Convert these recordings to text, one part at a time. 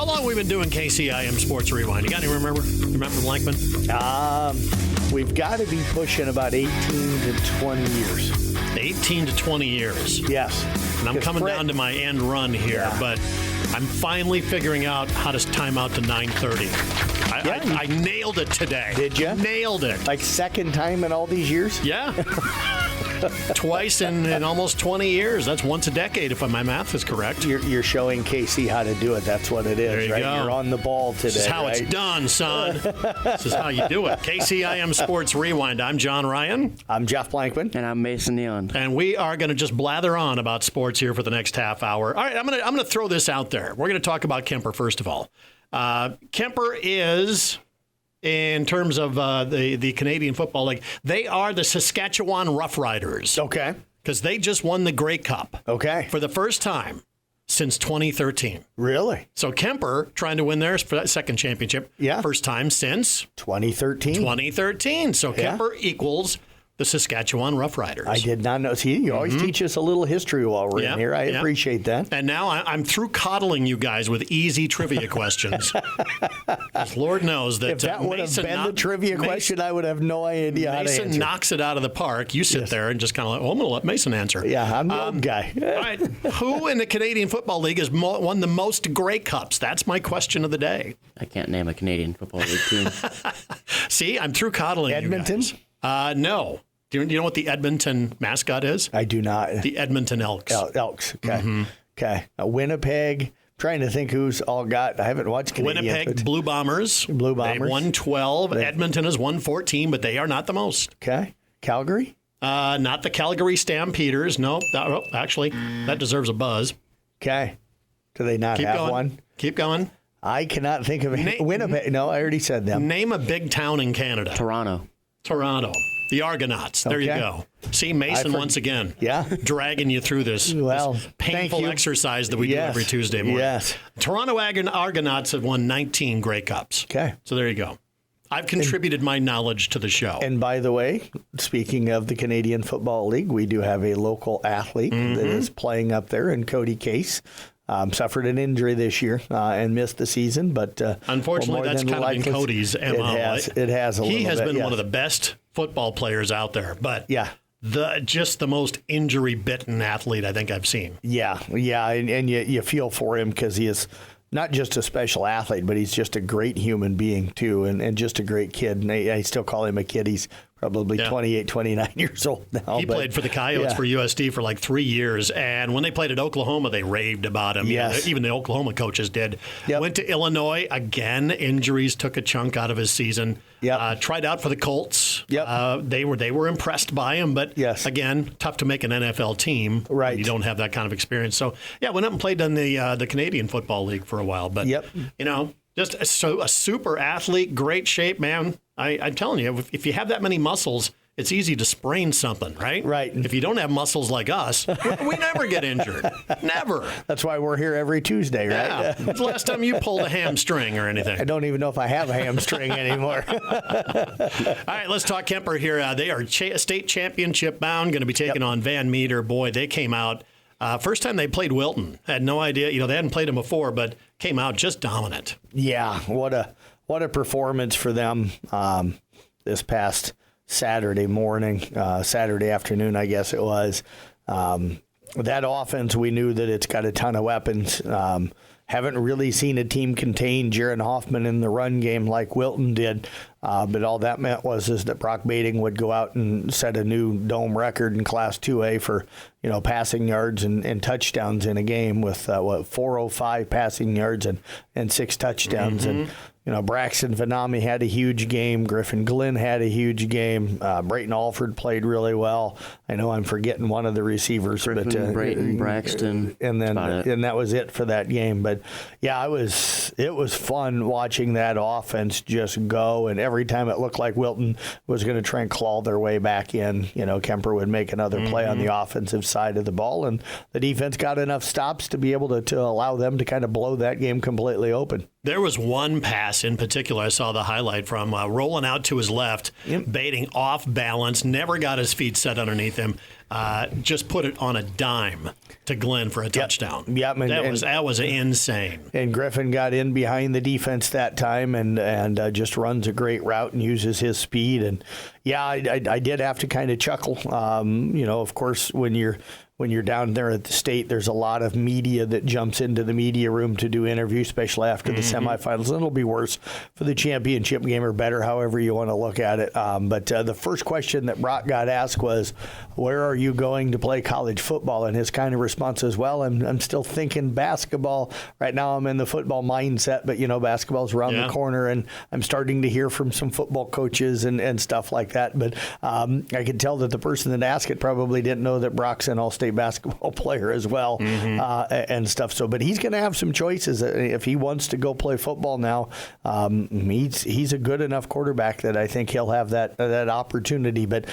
How long have we been doing KCIM Sports Rewind? You got any remember? Remember Blankman? We've got to be pushing about 18 to 20 years. 18 to 20 years. Yes. And I'm coming down to my end run here, but I'm finally figuring out how to time out to 9:30. I nailed it today. Did you? Nailed it. Like second time in all these years? Yeah. Twice in almost 20 years. That's once a decade, if my math is correct. You're showing Casey how to do it. That's what it is, there you right? go. You're on the ball today. This is how right? it's done, son. This is how you do it. KCIM Sports Rewind. I'm John Ryan. I'm Jeff Blankman. And I'm Mason Neon. And we are going to just blather on about sports here for the next half hour. All right, I'm going to throw this out there. We're going to talk about Kemper first of all. Kemper is, in terms of the Canadian Football League, they are the Saskatchewan Roughriders. Okay. Because they just won the Grey Cup. Okay. For the first time since 2013. Really? So Kemper trying to win their second championship. Yeah. First time since 2013. 2013. So Kemper equals the Saskatchewan Roughriders. I did not know. See, you always teach us a little history while we're in here. I appreciate that. And now I'm through coddling you guys with easy trivia questions. Lord knows that if that would have been the trivia question, I would have no idea how to answer. Mason knocks it out of the park. You sit there and just kind of like, I'm going to let Mason answer. Yeah, I'm the old guy. All right. Who in the Canadian Football League has won the most Grey Cups? That's my question of the day. I can't name a Canadian Football League team. See, I'm through coddling Edmonton? you guys. No. Do you know what the Edmonton mascot is? I do not. The Edmonton Elks. Elks. Okay. Okay. Winnipeg. Trying to think who's all got. I haven't watched Canadian. Winnipeg Blue Bombers. Blue Bombers. They won 12. Edmonton has won 14, but they are not the most. Okay. Calgary. Not the Calgary Stampeders. No. Actually, that deserves a buzz. Okay. Do they not have one? Keep going. I cannot think of it. Winnipeg. No, I already said them. Name a big town in Canada. Toronto. The Argonauts. There you go. See, Mason once again. Yeah. Dragging you through this painful exercise that we do every Tuesday morning. Yes. Toronto Argonauts have won 19 Grey Cups. Okay. So there you go. I've contributed my knowledge to the show. And by the way, speaking of the Canadian Football League, we do have a local athlete that is playing up there, and Cody Case. Suffered an injury this year and missed the season, but unfortunately, that's kind of been Cody's MO. It has a little bit. He has been one of the best football players out there, but just the most injury-bitten athlete I think I've seen. Yeah, and you feel for him because he is not just a special athlete, but he's just a great human being too, and just a great kid. And I still call him a kid. He's probably 28, 29 years old now. He played for the Coyotes for USD for like 3 years, and when they played at Oklahoma, they raved about him. Yes. Even the Oklahoma coaches did. Yep. Went to Illinois. Again, injuries took a chunk out of his season. Yep. Tried out for the Colts. Yep. They were impressed by him, but again, tough to make an NFL team. Right. You don't have that kind of experience. So, went up and played in the Canadian Football League for a while. But, just a super athlete, great shape, man. I'm telling you, if you have that many muscles, it's easy to sprain something, right? Right. If you don't have muscles like us, we never get injured. Never. That's why we're here every Tuesday, right? Yeah. When's the last time you pulled a hamstring or anything? I don't even know if I have a hamstring anymore. All right, let's talk Kemper here. They are state championship bound, going to be taking on Van Meter. Boy, they came out. First time they played Wilton. Had no idea. They hadn't played him before, but came out just dominant. Yeah, what a performance for them this past Saturday morning, Saturday afternoon, I guess it was. That offense, we knew that it's got a ton of weapons. Haven't really seen a team contain Jaron Hoffman in the run game like Wilton did. But all that meant was that Brock Bading would go out and set a new dome record in Class 2A for, passing yards and touchdowns in a game with 405 passing yards and 6 touchdowns. And Braxton Vanami had a huge game. Griffin Glenn had a huge game. Brayton Alford played really well. I know I'm forgetting one of the receivers, Griffin, Brayton, Braxton, and that was it for that game. But it was fun watching that offense just go. And every time it looked like Wilton was going to try and claw their way back in, Kemper would make another play on the offensive side of the ball, and the defense got enough stops to be able to allow them to kind of blow that game completely open. There was one pass in particular I saw the highlight from, rolling out to his left, baiting off balance, never got his feet set underneath him, just put it on a dime to Glenn for a touchdown. Yep. That was insane. And Griffin got in behind the defense that time and just runs a great route and uses his speed. And, yeah, I did have to kind of chuckle. Of course, when you're down there at the state, there's a lot of media that jumps into the media room to do interviews, especially after the semifinals. And it'll be worse for the championship game, or better, however you want to look at it. But the first question that Brock got asked was, where are you going to play college football? And his kind of response is, well, I'm still thinking basketball. Right now I'm in the football mindset, but, basketball's around the corner, and I'm starting to hear from some football coaches and stuff like that. But I could tell that the person that asked it probably didn't know that Brock's an all-state basketball player as well, and stuff. So, but he's going to have some choices if he wants to go play football now. He's a good enough quarterback that I think he'll have that opportunity. But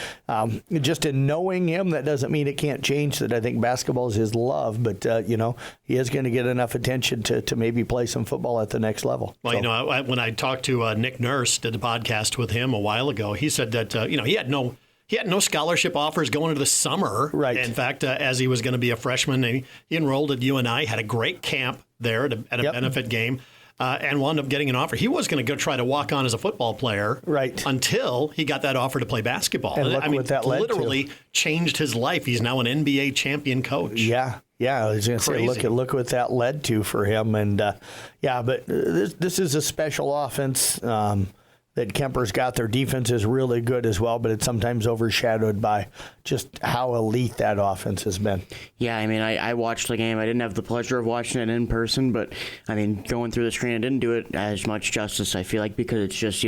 just in knowing him, that doesn't mean it can't change. That I think basketball is his love, but he is going to get enough attention to maybe play some football at the next level. Well, when I talked to Nick Nurse, did the podcast with him a while ago, he said that he had no scholarship offers going into the summer. Right. In fact, as he was going to be a freshman, he enrolled at UNI, had a great camp there at a benefit game, and wound up getting an offer. He was going to go try to walk on as a football player, right, until he got that offer to play basketball. And look what that led literally to. Changed his life. He's now an NBA champion coach. Yeah. I was going to say, look what that led to for him. And but this is a special offense that Kemper's got. Their defense is really good as well, but it's sometimes overshadowed by just how elite that offense has been. Yeah, I watched the game. I didn't have the pleasure of watching it in person, but, going through the screen, I didn't do it as much justice, I feel like, because it's just,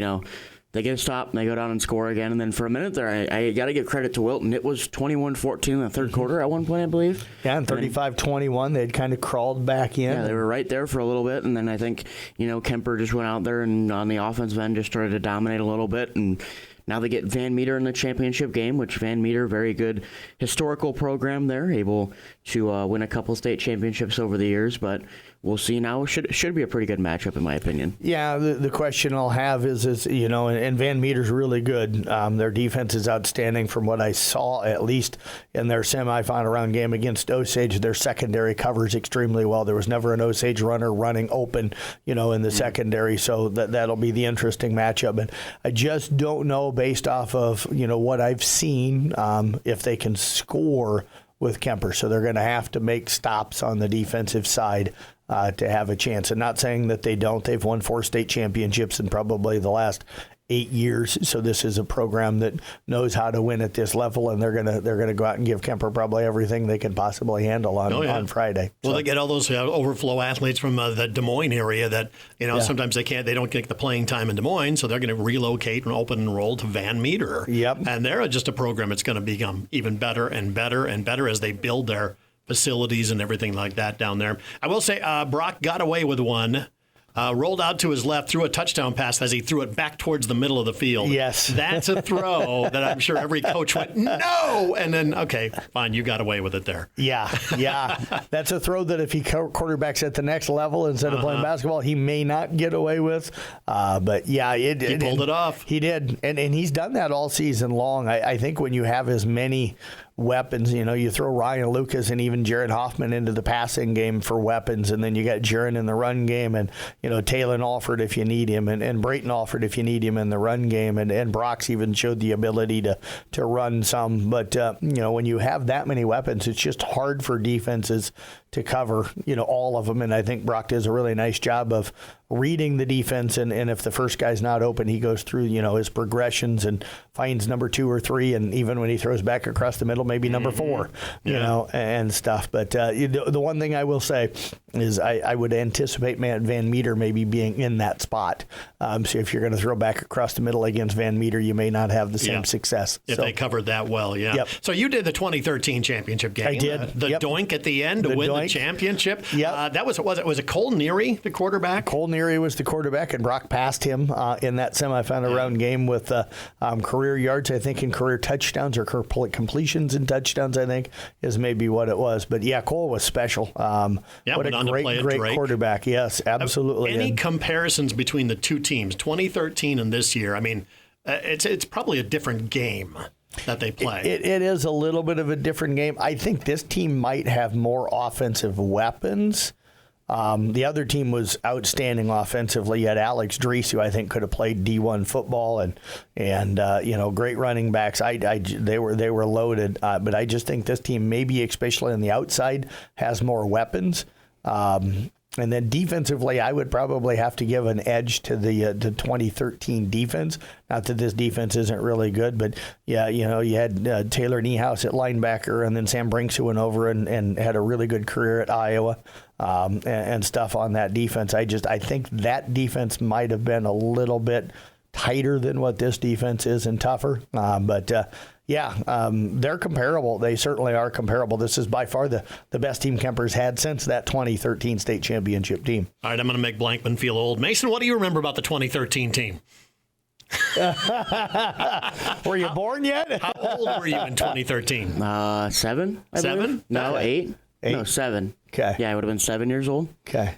they get a stop, and they go down and score again. And then for a minute there, I got to give credit to Wilton. It was 21-14 in the third quarter at one point, I believe. Yeah, and 35-21, they'd kind of crawled back in. Yeah, they were right there for a little bit. And then I think, Kemper just went out there and on the offensive end just started to dominate a little bit. And now they get Van Meter in the championship game, which Van Meter, very good historical program there, able to win a couple state championships over the years. But we'll see now. Should be a pretty good matchup, in my opinion. Yeah, the question I'll have is and Van Meter's really good. Their defense is outstanding from what I saw, at least in their semifinal round game against Osage. Their secondary covers extremely well. There was never an Osage runner running open, in the secondary. So that'll be the interesting matchup. But I just don't know, based off of what I've seen, if they can score with Kemper. So they're going to have to make stops on the defensive side to have a chance. And not saying that they don't. They've won 4 state championships in probably the last 8 years. So this is a program that knows how to win at this level, and they're gonna go out and give Kemper probably everything they can possibly handle on Friday. Well, they get all those overflow athletes from the Des Moines area that sometimes they don't get the playing time in Des Moines, so they're going to relocate and open enroll to Van Meter. Yep. And they're just a program that's going to become even better and better and better as they build their facilities and everything like that down there. I will say Brock got away with one. Rolled out to his left, threw a touchdown pass as he threw it back towards the middle of the field. Yes. That's a throw that I'm sure every coach went, no! And then, okay, fine, you got away with it there. Yeah. That's a throw that if he quarterbacks at the next level instead of playing basketball, he may not get away with. But, yeah. He pulled it off. He did. And he's done that all season long. I think when you have as many weapons, you throw Ryan Lucas and even Jared Hoffman into the passing game for weapons, and then you got Jaron in the run game, and Talon Alford if you need him, and Brayton Alford if you need him in the run game, and Brock's even showed the ability to run some. But when you have that many weapons, it's just hard for defenses to cover all of them. And I think Brock does a really nice job of reading the defense, and if the first guy's not open, he goes through his progressions and finds number 2 or 3, and even when he throws back across the middle, maybe number 4, and stuff. But the one thing I will say is I would anticipate Van Meter maybe being in that spot. So if you're going to throw back across the middle against Van Meter, you may not have the same success. If they covered that well, yeah. Yep. So you did the 2013 championship game. I did. The doink at the end to win the championship. Yep. That was it Cole Neary, the quarterback? Cole Neary was the quarterback, and Brock passed him in that semifinal round game with career yards, I think, and career touchdowns or completions in touchdowns, I think, is maybe what it was. But yeah, Cole was special. What a great quarterback. Yes, absolutely. Any comparisons between the two teams, 2013 and this year? I mean, it's probably a different game that they play. It is a little bit of a different game. I think this team might have more offensive weapons. The other team was outstanding offensively. You had Alex Drees, who I think could have played D1 football, and great running backs. They were loaded, but I just think this team, maybe especially on the outside, has more weapons. And then defensively, I would probably have to give an edge to the 2013 defense. Not that this defense isn't really good, but yeah, you had Taylor Niehaus at linebacker, and then Sam Brinks, who went over and had a really good career at Iowa, and stuff on that defense. I think that defense might have been a little bit tighter than what this defense is and tougher. They're comparable. They certainly are comparable. This is by far the best team Kemper's had since that 2013 state championship team. All right, I'm going to make Blankman feel old. Mason, what do you remember about the 2013 team? Were you born yet? How old were you in 2013? 7. Seven? No, 8. No, 7. Okay. Yeah, I would have been 7 years old. Okay.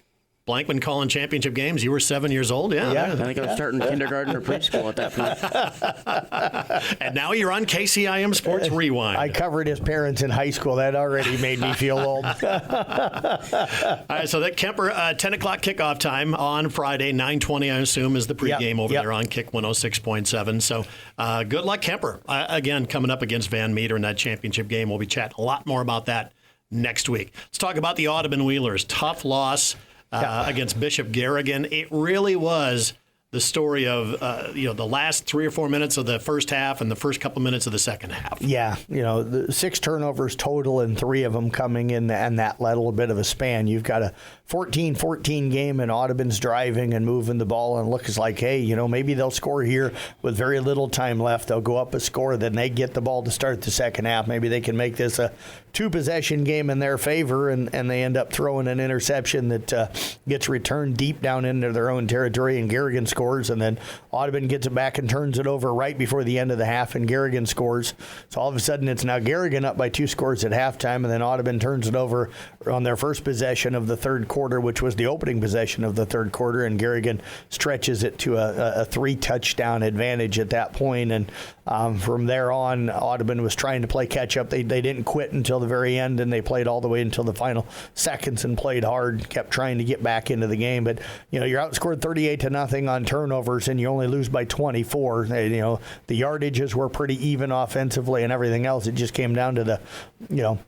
Blankman calling championship games. You were 7 years old? Yeah. I think I was starting kindergarten or preschool at that point. And now you're on KCIM Sports Rewind. I covered his parents in high school. That already made me feel old. All right, so that Kemper, 10 o'clock kickoff time on Friday, 9:20, I assume, is the pregame over there on Kick 106.7. So good luck, Kemper. Again, coming up against Van Meter in that championship game. We'll be chatting a lot more about that next week. Let's talk about the Audubon Wheelers. Tough loss against Bishop Garrigan. It really was the story of the last 3 or 4 minutes of the first half and the first couple minutes of the second half. Yeah, the 6 turnovers total and 3 of them coming in and that little bit of a span. You've got a 14-14 game and Audubon's driving and moving the ball and looks like, hey, maybe they'll score here with very little time left. They'll go up a score, then they get the ball to start the second half. Maybe they can make this a 2-possession game in their favor, and they end up throwing an interception that gets returned deep down into their own territory, and Garrigan scores, and then Audubon gets it back and turns it over right before the end of the half, and Garrigan scores. So all of a sudden it's now Garrigan up by 2 scores at halftime, and then Audubon turns it over on their first possession of the third quarter, which was the opening possession of the third quarter, and Garrigan stretches it to a 3-touchdown advantage at that point. And from there on, Audubon was trying to play catch-up. They didn't quit until the very end, and they played all the way until the final seconds and played hard, kept trying to get back into the game. But, you're outscored 38-0 on turnovers, and you only lose by 24. The yardages were pretty even offensively and everything else. It just came down to the,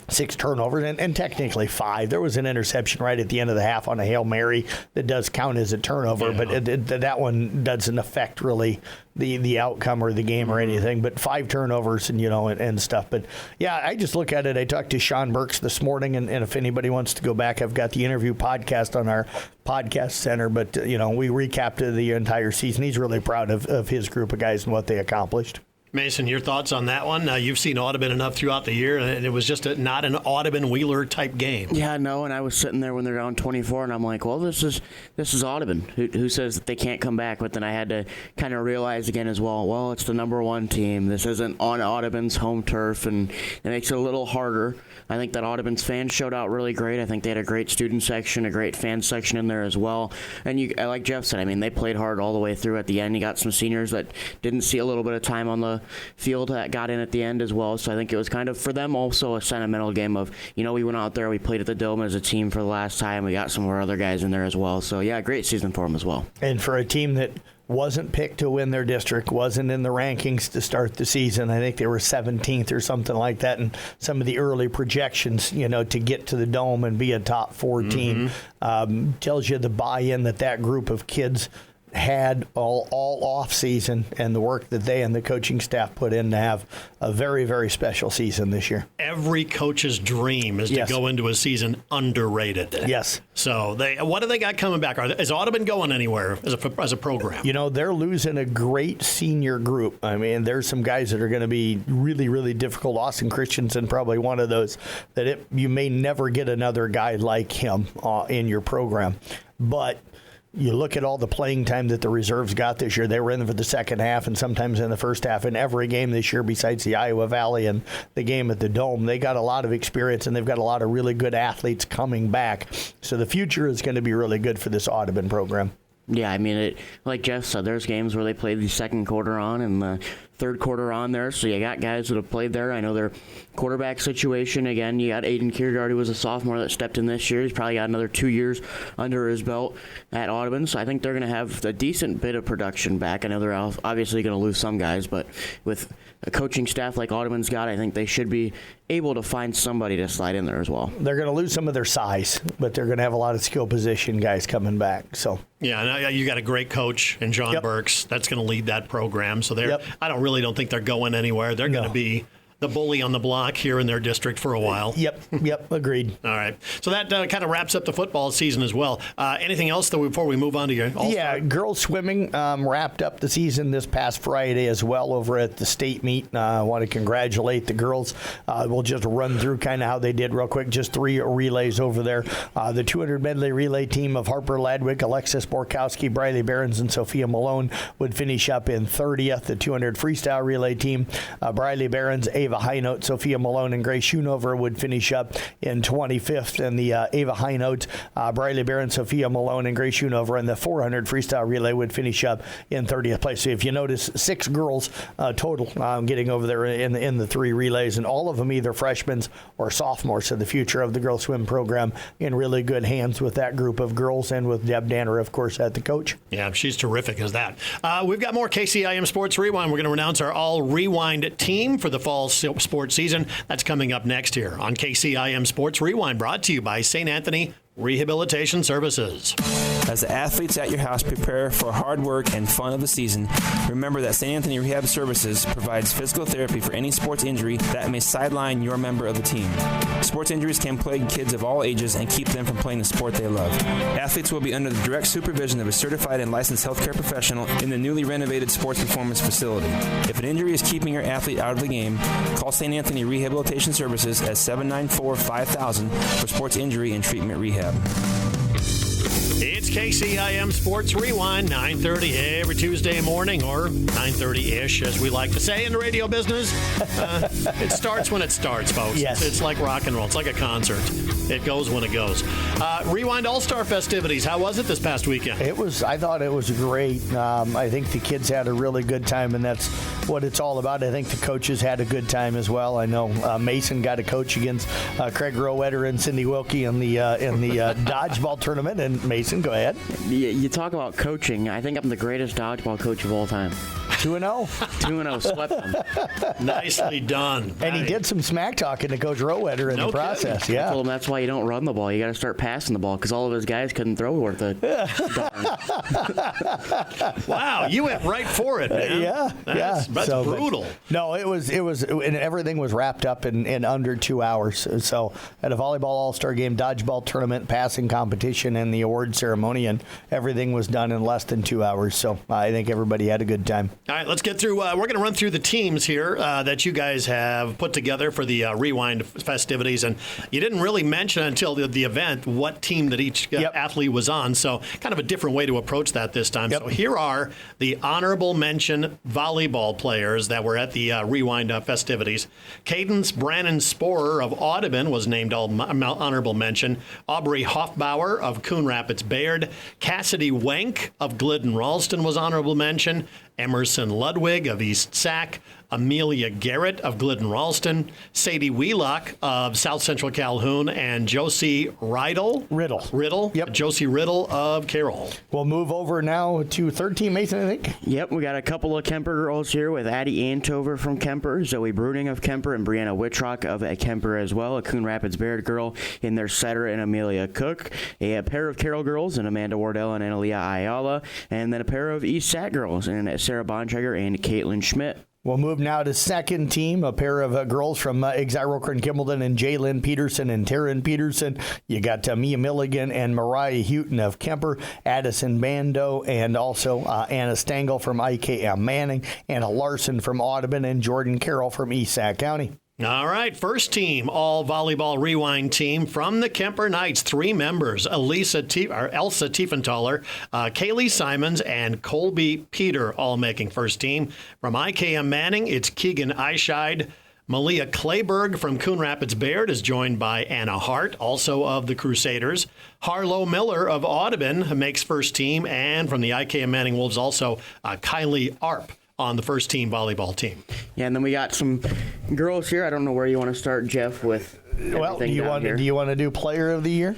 6 turnovers and technically 5. There was an interception right at the end of the half on a Hail Mary that does count as a turnover, but that one doesn't affect really the outcome or the game or anything. But 5 turnovers and stuff. But yeah, I just look at it. I talked to Sean Burks this morning, and if anybody wants to go back, I've got the interview podcast on our podcast center. But we recapped the entire season. He's really proud of his group of guys and what they accomplished. Mason, your thoughts on that one? You've seen Audubon enough throughout the year, and it was just not an Audubon-Wheeler type game. Yeah, no, and I was sitting there when they're down 24, and I'm like, well, this is Audubon. Who says that they can't come back? But then I had to kind of realize again as well, it's the number 1 team. This isn't on Audubon's home turf, and it makes it a little harder. I think that Audubon's fans showed out really great. I think they had a great student section, a great fan section in there as well. And like Jeff said, they played hard all the way through at the end. You got some seniors that didn't see a little bit of time on the field that got in at the end as well. So I think it was kind of, for them, also a sentimental game of, we went out there, we played at the Dome as a team for the last time. We got some of our other guys in there as well. So, yeah, great season for them as well. And for a team that wasn't picked to win their district, wasn't in the rankings to start the season. I think they were 17th or something like that in some of the early projections, to get to the Dome and be a top 4 team. Tells you the buy-in that group of kids had all off season, and the work that they and the coaching staff put in to have a very, very special season this year. Every coach's dream is to go into a season underrated. Yes. So what do they got coming back? Is Audubon going anywhere as a program? They're losing a great senior group. There's some guys that are going to be really, really difficult. Austin Christensen, probably one of those that you may never get another guy like him in your program. But you look at all the playing time that the reserves got this year. They were in for the second half and sometimes in the first half in every game this year besides the Iowa Valley and the game at the Dome. They got a lot of experience, and they've got a lot of really good athletes coming back. So the future is going to be really good for this Audubon program. Yeah, I mean, like Jeff said, there's games where they play the second quarter on and the third quarter on there, so you got guys that have played there. I know their quarterback situation, again, you got Aiden Kiergaard, who was a sophomore that stepped in this year. He's probably got another 2 years under his belt at Audubon, so I think they're going to have a decent bit of production back. I know they're obviously going to lose some guys, but with a coaching staff like Audubon's got, I think they should be able to find somebody to slide in there as well. They're going to lose some of their size, but they're going to have a lot of skill position guys coming back. So yeah, and you got a great coach in John Burks that's going to lead that program. So I don't think they're going anywhere. They're going to be the bully on the block here in their district for a while. Yep, agreed. All right. So that kind of wraps up the football season as well. Anything else before we move on to your All-Star? Yeah, girls swimming wrapped up the season this past Friday as well over at the state meet. I want to congratulate the girls. We'll just run through kind of how they did real quick. Just 3 relays over there. The 200 medley relay team of Harper Ladwick, Alexis Borkowski, Briley Behrens, and Sophia Malone would finish up in 30th. The 200 freestyle relay team, Briley Behrens, Ava High Note, Sophia Malone, and Grace Schoonover would finish up in 25th. And the Ava High Note, Briley Behrens, Sophia Malone, and Grace Schoonover, and the 400 freestyle relay would finish up in 30th place. So if you notice, 6 girls total getting over there in the 3 relays, and all of them either freshmen or sophomores. So the future of the girls swim program in really good hands with that group of girls and with Deb Danner, of course, at the coach. Yeah, she's terrific as that. We've got more KCIM Sports Rewind. We're going to announce our All Rewind team for the fall sports season. That's coming up next here on KCIM Sports Rewind, brought to you by St. Anthony Rehabilitation Services. As the athletes at your house prepare for hard work and fun of the season, remember that St. Anthony Rehab Services provides physical therapy for any sports injury that may sideline your member of the team. Sports injuries can plague kids of all ages and keep them from playing the sport they love. Athletes will be under the direct supervision of a certified and licensed healthcare professional in the newly renovated sports performance facility. If an injury is keeping your athlete out of the game, call St. Anthony Rehabilitation Services at 794-5000 for sports injury and treatment rehab. It's KCIM Sports Rewind, 9:30 every Tuesday morning, or 9:30-ish, as we like to say in the radio business. It starts when it starts, folks. Yes. It's like rock and roll. It's like a concert. It goes when it goes. Rewind All-Star festivities. How was it this past weekend? I thought it was great. I think the kids had a really good time, and that's what it's all about. I think the coaches had a good time as well. I know Mason got a coach against Craig Rowetter and Cindy Wilkie in the dodgeball tournament. And Mason, go ahead. You talk about coaching. I think I'm the greatest dodgeball coach of all time. 2-0. 2-0, swept them. Nicely done. And he did some smack talking to Coach Rowetter in the process. Kidding. Yeah. I told him that's why you don't run the ball. You got to start passing the ball because all of his guys couldn't throw worth a darn. Wow, you went right for it, man. That's brutal. No, it was, and everything was wrapped up in under 2 hours. So at a volleyball all-star game, dodgeball tournament, passing competition, and the award ceremony, and everything was done in less than 2 hours. So I think everybody had a good time. All right, let's get through. We're going to run through the teams here that you guys have put together for the Rewind festivities. And you didn't really mention until the event what team that each athlete was on. So kind of a different way to approach that this time. So here are the honorable mention volleyball players that were at the Rewind festivities. Cadence Brannon Sporer of Audubon was named honorable mention. Aubrey Hoffbauer of Coon Rapids Bayard. Cassidy Wenk of Glidden Ralston was honorable mention. Emerson Ludwig of East Sac, Amelia Garrett of Glidden Ralston, Sadie Wheelock of South Central Calhoun, and Josie Riddle. Yep. Josie Riddle of Carroll. We'll move over now to third team, Mason, I think. Yep, we got a couple of Kemper girls here with Addie Antover from Kemper, Zoe Bruning of Kemper, and Brianna Wittrock of Kemper as well. A Coon Rapids Bayard girl in their setter and Amelia Cook. A pair of Carroll girls and Amanda Wardell and Analia Ayala. And then a pair of East Sac girls and Sarah Bontrager and Caitlin Schmidt. We'll move now to second team, a pair of girls from Exire and Kimballton and Jalen Peterson and Taryn Peterson. You got Mia Milligan and Mariah Houghton of Kemper, Addison Bando, and also Anna Stengel from IKM Manning, Anna Larson from Audubon, and Jordan Carroll from East Sac County. All right, first team, all volleyball rewind team from the Kemper Knights. 3 members, Elsa Tiefenthaler, Kaylee Simons, and Colby Peter, all making first team. From IKM Manning, it's Keegan Eischeid. Malia Clayberg from Coon Rapids Baird is joined by Anna Hart, also of the Crusaders. Harlow Miller of Audubon makes first team, and from the IKM Manning Wolves, also Kylie Arp on the first team volleyball team. Yeah, and then we got some girls here. I don't know where you want to start, Jeff, with Well, do you want to do player of the year?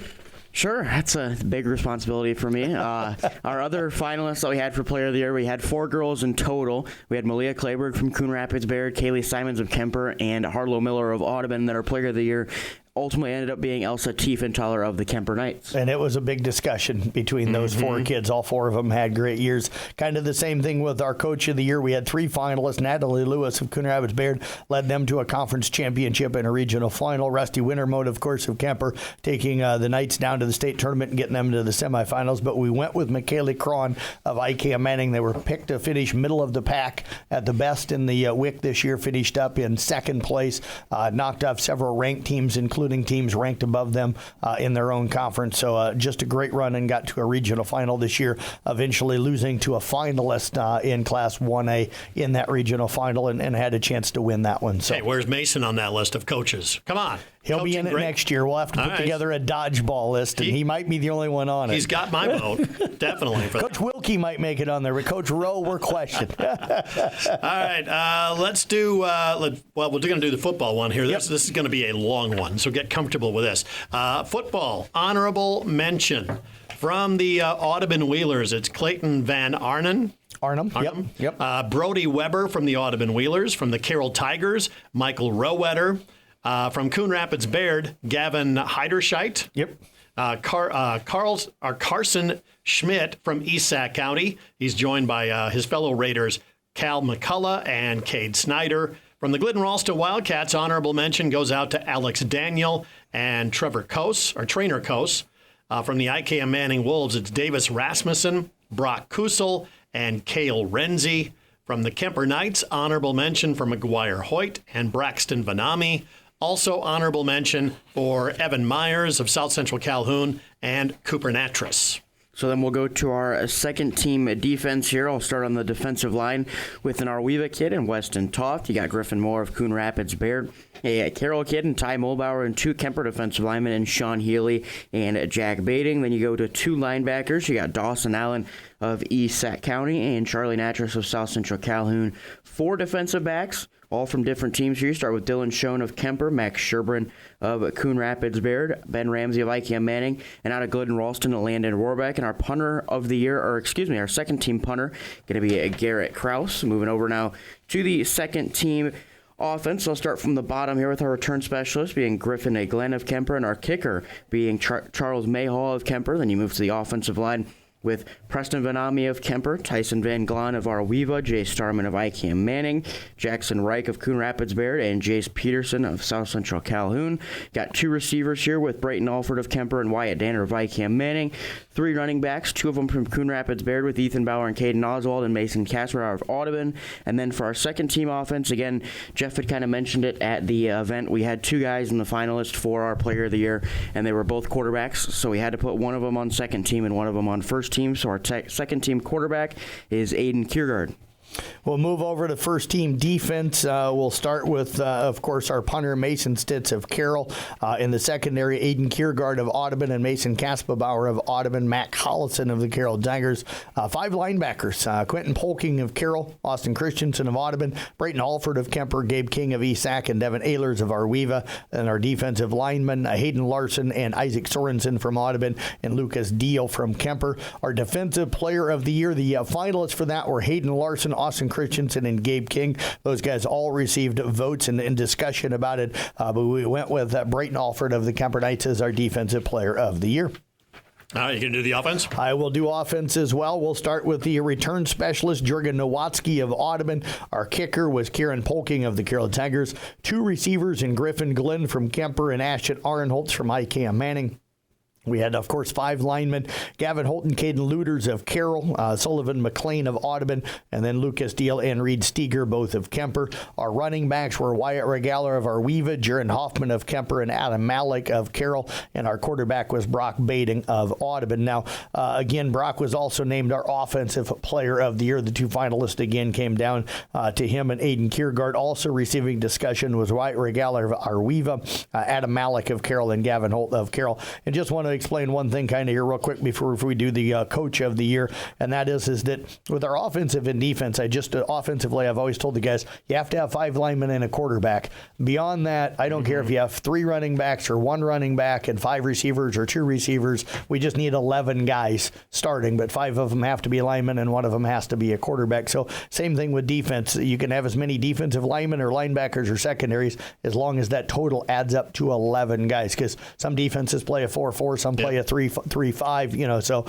Sure, that's a big responsibility for me. Our other finalists that we had for Player of the Year, we had 4 girls in total. We had Malia Clayberg from Coon Rapids Baird, Kaylee Simons of Kemper, and Harlow Miller of Audubon that are Player of the Year. Ultimately ended up being Elsa Tiefenthaler of the Kemper Knights. And it was a big discussion between those 4 kids. All 4 of them had great years. Kind of the same thing with our Coach of the Year. We had 3 finalists. Natalie Lewis of Coon Rapids Baird led them to a conference championship and a regional final. Rusty Wintermode, of course, of Kemper, taking the Knights down to the state tournament and getting them to the semifinals. But we went with McKaylee Cron of IKM Manning. They were picked to finish middle of the pack at the best in the WIC this year. Finished up in second place. Knocked off several ranked teams, including teams ranked above them in their own conference. So just a great run, and got to a regional final this year, eventually losing to a finalist in Class 1A in that regional final, and had a chance to win that one. So, hey, where's Mason on that list of coaches? Come on. He'll be in it next year. We'll have to put together a dodgeball list, and he might be the only one on it. He's got my vote, definitely. For Coach Wilkie might make it on there, but Coach Rowe, we're questioned. All right, let's do. We're going to do the football one here. This is going to be a long one, so get comfortable with this. Football honorable mention from the Audubon Wheelers. It's Clayton Van Arnhem. Yep. Brody Weber from the Audubon Wheelers. From the Carroll Tigers, Michael Rowetter. From Coon Rapids Baird, Gavin Heiderscheit. Yep. Carson Schmidt from East Sac County. He's joined by his fellow Raiders, Cal McCullough and Cade Snyder. From the Glidden Ralston Wildcats, honorable mention goes out to Alex Daniel and Trainer Kos. From the IKM Manning Wolves, it's Davis Rasmussen, Brock Kusel, and Cale Renzi. From the Kemper Knights, honorable mention for McGuire Hoyt and Braxton Vanami. Also honorable mention for Evan Myers of South Central Calhoun and Cooper Natras. So then we'll go to our second team defense here. I'll start on the defensive line with an Arweva kid and Weston Toft. You got Griffin Moore of Coon Rapids Baird, a Carroll kid and Ty Mulbauer, and 2 Kemper defensive linemen and Sean Healy and Jack Bading. Then you go to 2 linebackers. You got Dawson Allen of East Sac County and Charlie Natras of South Central Calhoun. 4 defensive backs, all from different teams here. You start with Dylan Schoen of Kemper, Max Sherburne of Coon Rapids Baird, Ben Ramsey of IKM Manning, and out of Glidden Ralston, Landon Rohrbeck. And our punter of the year, our second team punter, going to be Garrett Krause. Moving over now to the second team offense. I'll start from the bottom here with our return specialist being Griffin A. Glenn of Kemper, and our kicker being Charles Mayhall of Kemper. Then you move to the offensive line with Preston Vanami of Kemper, Tyson Van Glan of Arweva, Jay Starman of IKM Manning, Jackson Reich of Coon Rapids Baird, and Jace Peterson of South Central Calhoun. Got 2 receivers here with Brayton Alford of Kemper and Wyatt Danner of IKM Manning. 3 running backs, 2 of them from Coon Rapids Baird with Ethan Bauer and Caden Oswald, and Mason Casper of Audubon. And then for our second team offense, again, Jeff had kind of mentioned it at the event. We had 2 guys in the finalist for our Player of the Year, and they were both quarterbacks, so we had to put one of them on second team and one of them on first team. So our second team quarterback is Aiden Kiergaard. We'll move over to first team defense. We'll start with, of course, our punter, Mason Stitz of Carroll. In the secondary, Aiden Kiergaard of Audubon and Mason Kaspabauer of Audubon, Matt Collison of the Carroll Tigers. 5 linebackers, Quentin Polking of Carroll, Austin Christensen of Audubon, Brayton Alford of Kemper, Gabe King of Esac, and Devin Ehlers of Arweva. And our defensive linemen, Hayden Larson and Isaac Sorensen from Audubon, and Lucas Deal from Kemper. Our defensive player of the year, the finalists for that were Hayden Larson, Austin Christensen, and Gabe King. Those guys all received votes and discussion about it, but we went with Brayton Alford of the Kemper Knights as our defensive player of the year. All right, you can do the offense? I will do offense as well. We'll start with the return specialist, Jurgen Nowatzki of Audubon. Our kicker was Kieran Polking of the Carroll Tigers. 2 receivers in Griffin Glenn from Kemper and Ashton Arenholtz from IKM Manning. We had, of course, 5 linemen: Gavin Holt and Caden Luders of Carroll, Sullivan McLean of Audubon, and then Lucas Deal and Reed Steger, both of Kemper. Our running backs were Wyatt Regaler of Arweva, Jaron Hoffman of Kemper, and Adam Malik of Carroll. And our quarterback was Brock Bading of Audubon. Now, again, Brock was also named our Offensive Player of the Year. The 2 finalists, again, came down to him and Aiden Kiergaard. Also receiving discussion was Wyatt Regaler of Arweva, Adam Malik of Carroll, and Gavin Holt of Carroll. And just want to explain one thing kind of here real quick before we do the Coach of the Year, and that is that with our offensive and defense, offensively, I've always told the guys, you have to have 5 linemen and a quarterback. Beyond that, I don't care if you have 3 running backs or 1 running back and 5 receivers or 2 receivers. We just need 11 guys starting, but 5 of them have to be linemen and 1 of them has to be a quarterback. So same thing with defense. You can have as many defensive linemen or linebackers or secondaries as long as that total adds up to 11 guys, because some defenses play a 4-4, some play a 3-5, so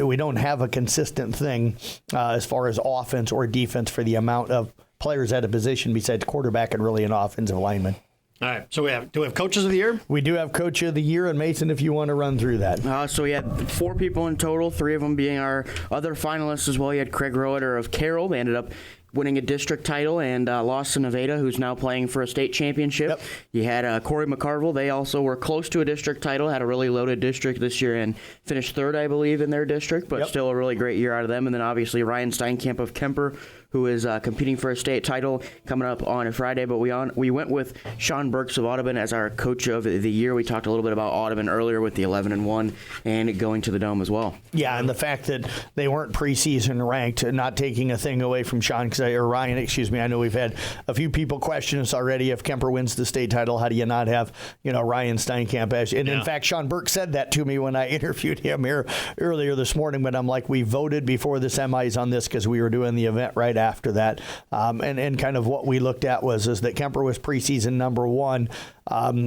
we don't have a consistent thing as far as offense or defense for the amount of players at a position besides quarterback and really an offensive lineman. All right, so do we have Coaches of the Year? We do have Coach of the Year, and Mason, if you want to run through that. So we had 4 people in total, 3 of them being our other finalists as well. You had Craig Roeder of Carroll. They ended up winning a district title, and lost to Nevada, who's now playing for a state championship. Yep. You had Corey McCarville. They also were close to a district title, had a really loaded district this year, and finished 3rd, I believe, in their district, but still a really great year out of them. And then obviously Ryan Steinkamp of Kemper, who is competing for a state title coming up on a Friday. But we went with Sean Burks of Audubon as our Coach of the Year. We talked a little bit about Audubon earlier with the 11-1 and going to the Dome as well. Yeah, and the fact that they weren't preseason ranked, not taking a thing away from Ryan, excuse me. I know we've had a few people question us already. If Kemper wins the state title, how do you not have Ryan Steinkamp as? And in fact, Sean Burks said that to me when I interviewed him here earlier this morning. But I'm like, we voted before the semis on this because we were doing the event right after that, and kind of what we looked at is that Kemper was preseason number 1.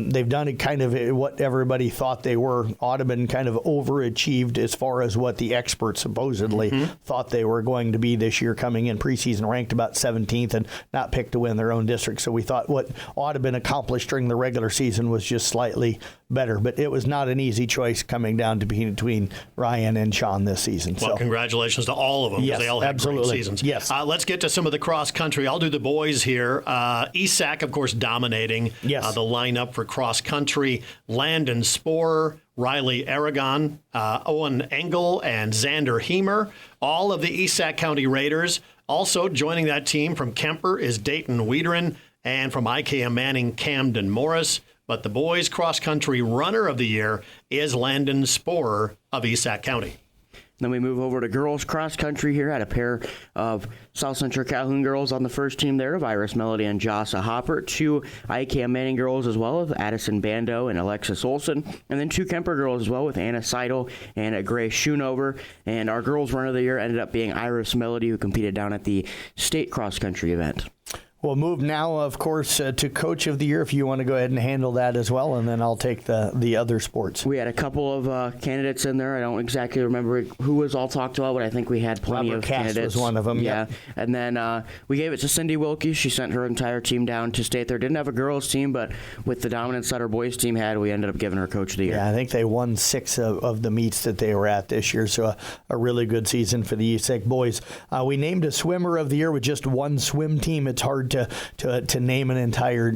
They've done it kind of what everybody thought they were. Audubon kind of overachieved as far as what the experts supposedly thought they were going to be this year, coming in preseason ranked about 17th and not picked to win their own district. So we thought what Audubon accomplished during the regular season was just slightly better, but it was not an easy choice coming down to between Ryan and Sean this season. Well, congratulations to all of them, because they all had great seasons. Yes. Let's get to some of the cross country. I'll do the boys here. ESAC, of course, dominating the lineup for cross country. Landon Sporer, Riley Aragon, Owen Engel, and Xander Heemer, all of the ESAC County Raiders. Also joining that team from Kemper is Dayton Wiederin, and from IKM Manning, Camden Morris. But the boys cross country runner of the year is Landon Sporer of ESAC County. Then we move over to girls cross country here. Had a pair of South Central Calhoun girls on the first team there of Iris Melody and Jossa Hopper. 2 IKM Manning girls as well, of Addison Bando and Alexis Olson. And then 2 Kemper girls as well, with Anna Seidel and Grace Schoonover. And our girls runner of the year ended up being Iris Melody, who competed down at the state cross country event. We'll move now, of course, to Coach of the Year, if you want to go ahead and handle that as well, and then I'll take the other sports. We had a couple of candidates in there. I don't exactly remember who was all talked about, but I think we had plenty Robert of Cass candidates. was one of them. Yeah. And then we gave it to Cindy Wilkie. She sent her entire team down to state there. Didn't have a girls' team, but with the dominance that our boys' team had, we ended up giving her Coach of the Year. Yeah, I think they won 6 of the meets that they were at this year, so a really good season for the ESAC boys. We named a swimmer of the year with just one swim team. It's hard to name an entire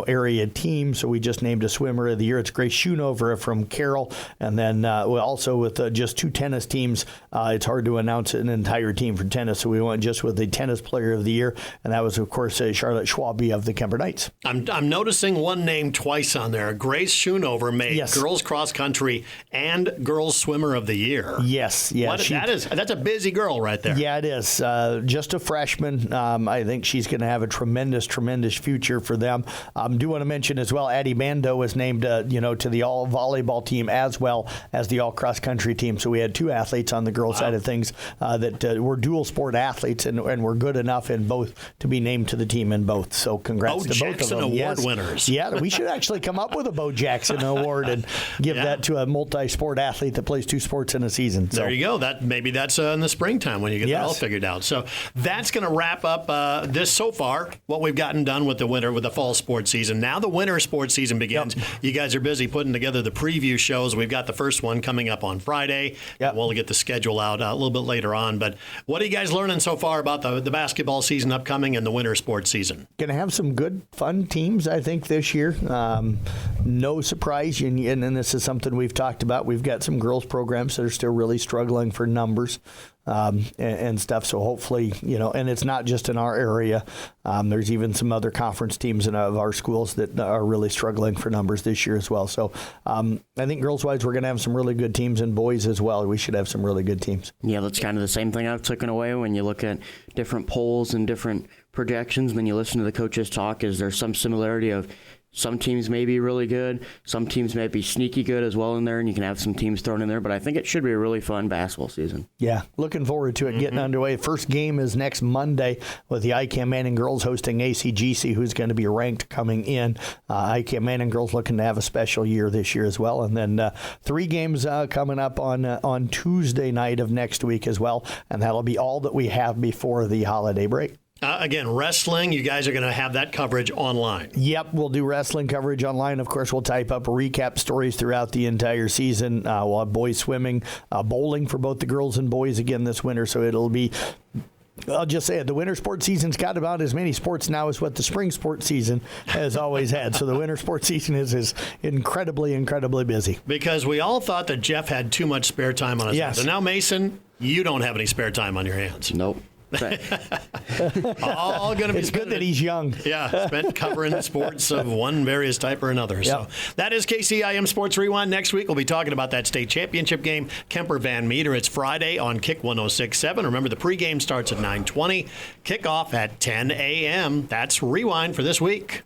area team, so we just named a swimmer of the year. It's Grace Schoonover from Carroll, and then also with just 2 tennis teams, it's hard to announce an entire team for tennis, so we went just with the tennis player of the year, and that was, of course, Charlotte Schwabe of the Kemper Knights. I'm noticing one name twice on there. Grace Schoonover made girls cross country and girls swimmer of the year. Yes, yeah, that's a busy girl right there. Yeah, it is. Just a freshman. I think she's going to have a tremendous future for them. Do want to mention as well, Addie Bando was named to the all volleyball team as well as the all cross country team. So we had 2 athletes on the girls' side of things that were dual sport athletes and were good enough in both to be named to the team in both. So congrats to both Jackson of them. Award winners. Yeah, we should actually come up with a Bo Jackson Award and give that to a multi-sport athlete that plays 2 sports in a season. So. There you go. Maybe that's in the springtime when you get that all figured out. So that's going to wrap up this so far. far, what we've gotten done with the fall sports season. Now the winter sports season begins. Yep. You guys are busy putting together the preview shows. We've got the first one coming up on Friday. Yep. We'll get the schedule out a little bit later on. But what are you guys learning so far about the basketball season upcoming and the winter sports season? Going to have some good, fun teams, I think, this year. No surprise, and this is something we've talked about. We've got some girls programs that are still really struggling for numbers. And stuff. So hopefully, and it's not just in our area. There's even some other conference teams of our schools that are really struggling for numbers this year as well. So I think girls-wise, we're going to have some really good teams, and boys as well. We should have some really good teams. Yeah, that's kind of the same thing I've taken away when you look at different polls and different projections, and then you listen to the coaches talk. Is there some similarity of some teams may be really good, some teams may be sneaky good as well in there, and you can have some teams thrown in there. But I think it should be a really fun basketball season. Yeah, looking forward to it getting underway. First game is next Monday with the ICAM Manning girls hosting ACGC, who's going to be ranked coming in. ICAM Manning girls looking to have a special year this year as well. And then 3 games coming up on Tuesday night of next week as well. And that'll be all that we have before the holiday break. Again, wrestling, you guys are going to have that coverage online. Yep, we'll do wrestling coverage online. Of course, we'll type up recap stories throughout the entire season. We'll have boys swimming, bowling for both the girls and boys again this winter. So it'll be, I'll just say it, the winter sports season's got about as many sports now as what the spring sports season has always had. So the winter sports season is incredibly, incredibly busy. Because we all thought that Jeff had too much spare time on his hands. And now, Mason, you don't have any spare time on your hands. Nope. All going to be. It's good that he's young. Yeah, spent covering sports of one various type or another. Yep. So that is KCIM Sports Rewind. Next week we'll be talking about that state championship game, Kemper Van Meter. It's Friday on Kick 106.7. Remember, the pregame starts at 9:20. Kickoff at 10 a.m. That's Rewind for this week.